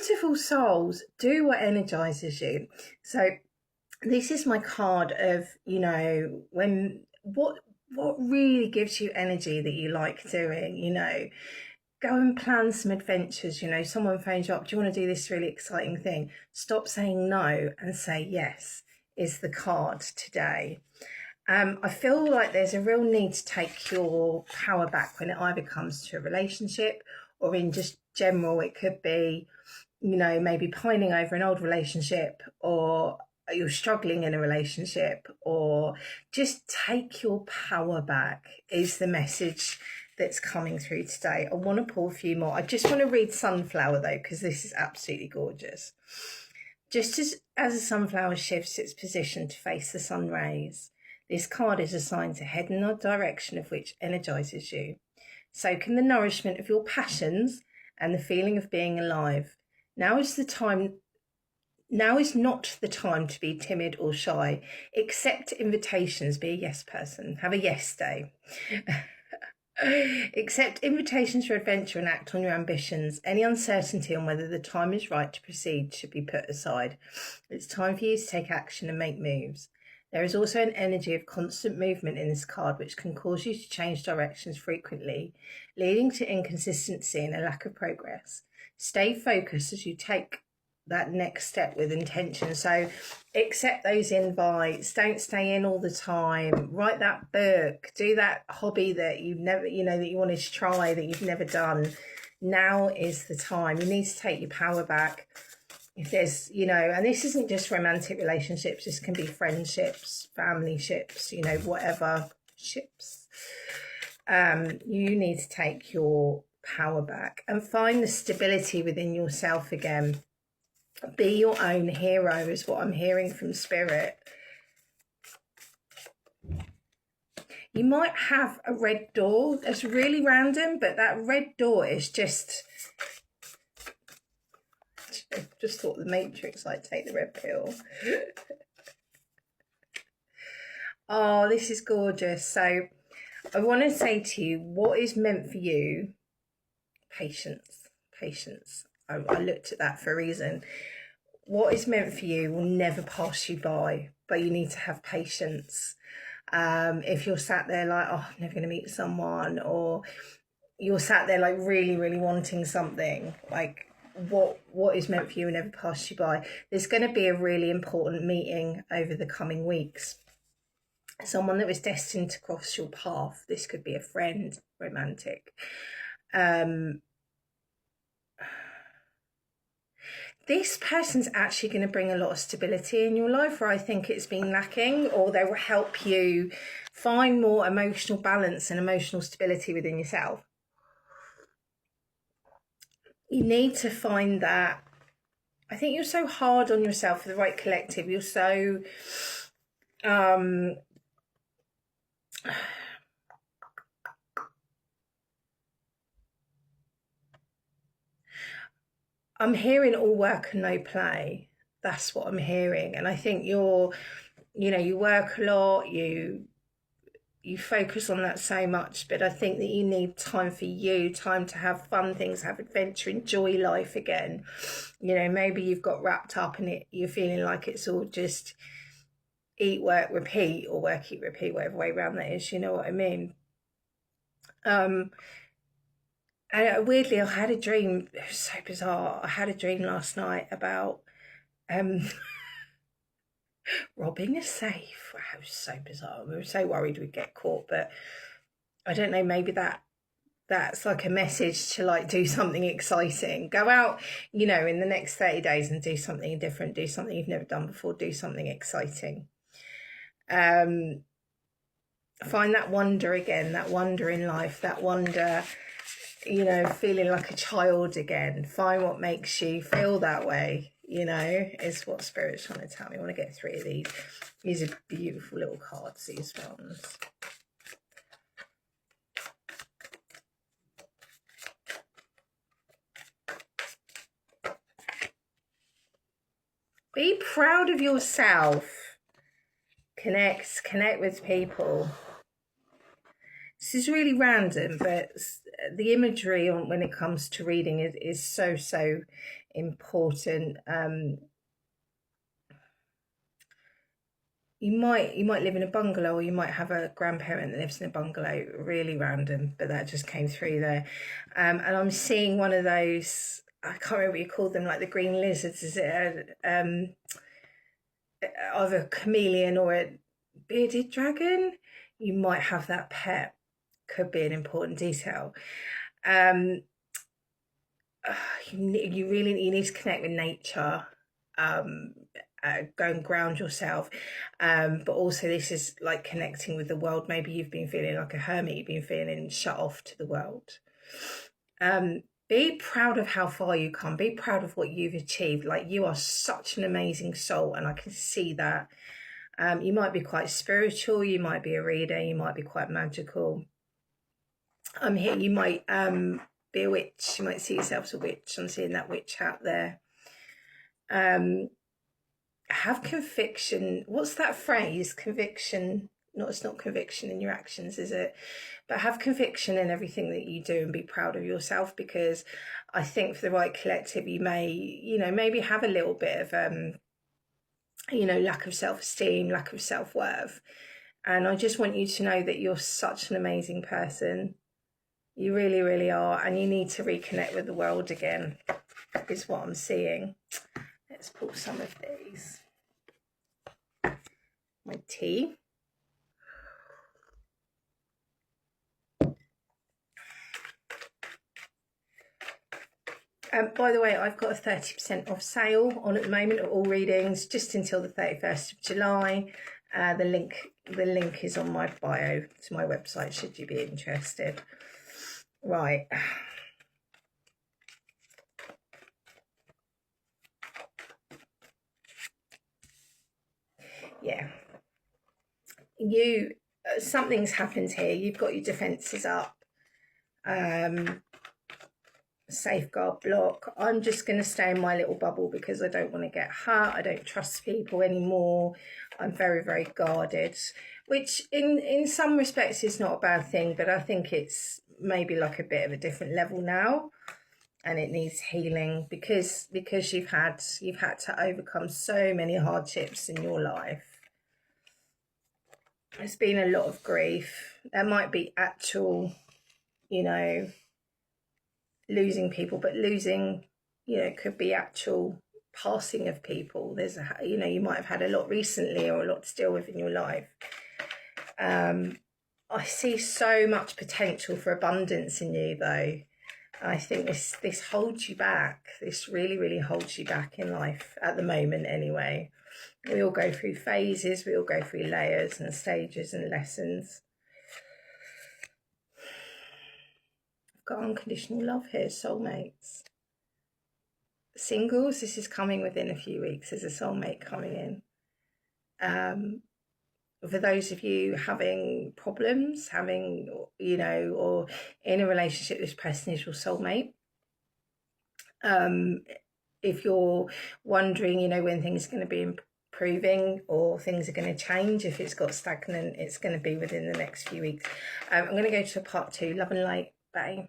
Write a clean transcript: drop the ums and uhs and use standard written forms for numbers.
beautiful souls, do what energizes you. So this is my card of, when what really gives you energy that you like doing, go and plan some adventures. Someone phones you up, do you want to do this really exciting thing? Stop saying no and say yes is the card today. I feel like there's a real need to take your power back when it either comes to a relationship or in just general. It could be, maybe pining over an old relationship, or you're struggling in a relationship, or just take your power back is the message that's coming through today. I want to pull a few more. I just want to read Sunflower though, because this is absolutely gorgeous. Just as a sunflower shifts its position to face the sun rays, this card is assigned to head in the direction of which energizes you. Soak in the nourishment of your passions and the feeling of being alive. Now is not the time to be timid or shy. Accept invitations, be a yes person, have a yes day. Accept invitations for adventure and act on your ambitions. Any uncertainty on whether the time is right to proceed should be put aside. It's time for you to take action and make moves. There is also an energy of constant movement in this card, which can cause you to change directions frequently, leading to inconsistency and a lack of progress. Stay focused as you take that next step with intention. So accept those invites, don't stay in all the time, write that book, do that hobby that you've never, that you wanted to try that you've never done. Now is the time. You need to take your power back. If there's, and this isn't just romantic relationships, this can be friendships, family ships, whatever ships. You need to take your power back and find the stability within yourself again. Be your own hero is what I'm hearing from Spirit. You might have a red door. That's really random, but that red door is just thought the Matrix, like, take the red pill. Oh, this is gorgeous. So I want to say to you, what is meant for you? Patience. I looked at that for a reason. What is meant for you will never pass you by, but you need to have patience. If you're sat there like, oh, I'm never going to meet someone, or you're sat there like really, really wanting something, like what is meant for you will never pass you by. There's going to be a really important meeting over the coming weeks. Someone that was destined to cross your path. This could be a friend, romantic. This person's actually going to bring a lot of stability in your life where I think it's been lacking, or they will help you find more emotional balance and emotional stability within yourself. You need to find that. I think you're so hard on yourself for the right collective. You're so I'm hearing all work and no play. That's what I'm hearing. And I think you work a lot, you focus on that so much, but I think that you need time for you, time to have fun things, have adventure, enjoy life again. Maybe you've got wrapped up in it, you're feeling like it's all just eat, work, repeat, or work, eat, repeat, whatever way around that is, you know what I mean? And weirdly, I had a dream. It was so bizarre. I had a dream last night about robbing a safe. Wow, it was so bizarre. We were so worried we'd get caught, but I don't know, maybe that's like a message to like do something exciting. Go out, in the next 30 days and do something different, do something you've never done before, do something exciting. Find that wonder again, that wonder in life, that wonder, feeling like a child again. Find what makes you feel that way, is what Spirit's trying to tell me. I want to get 3 of these. These are beautiful little cards, these ones. Be proud of yourself. Connect with people. This is really random, but the imagery when it comes to reading is so important. You might live in a bungalow, or you might have a grandparent that lives in a bungalow. Really random, but that just came through there. And I'm seeing one of those, I can't remember what you call them, like the green lizards. Is it either a chameleon or a bearded dragon? You might have that pet. Could be an important detail. Um, you really you need to connect with nature. Um, Go and ground yourself, but also this is like connecting with the world. Maybe you've been feeling like a hermit, you've been feeling shut off to the world. Be proud of how far you come, be proud of what you've achieved. Like, you are such an amazing soul, and I can see that. You might be quite spiritual, you might be a reader, you might be quite magical. I'm here, you might be a witch, you might see yourself as a witch. I'm seeing that witch out there. Have conviction. What's that phrase? Conviction. No, it's not conviction in your actions, is it? But have conviction in everything that you do and be proud of yourself, because I think for the right collective, you may, maybe have a little bit of, lack of self-esteem, lack of self-worth. And I just want you to know that you're such an amazing person. You really, really are. And you need to reconnect with the world again, is what I'm seeing. Let's pull some of these. My tea. By the way, I've got a 30% off sale on at the moment of all readings, just until the 31st of July. The link is on my bio to my website, should you be interested. Right. Yeah. Something's happened here. You've got your defences up. Safeguard block. I'm just going to stay in my little bubble because I don't want to get hurt. I don't trust people anymore. I'm very, very guarded, which in some respects is not a bad thing, but I think it's maybe like a bit of a different level now, and it needs healing because you've had to overcome so many hardships in your life. There's been a lot of grief. There might be actual, losing people, but losing, could be actual passing of people. There's you might have had a lot recently or a lot to deal with in your life. I see so much potential for abundance in you, though. I think this holds you back. This really, really holds you back in life at the moment, anyway. We all go through phases. We all go through layers and stages and lessons. I've got unconditional love here, soulmates. Singles, this is coming within a few weeks. There's a soulmate coming in. For those of you having problems, or in a relationship, this person is your soulmate. If you're wondering, when things are going to be improving or things are going to change, if it's got stagnant, it's going to be within the next few weeks. I'm going to go to part 2. Love and light. Bye.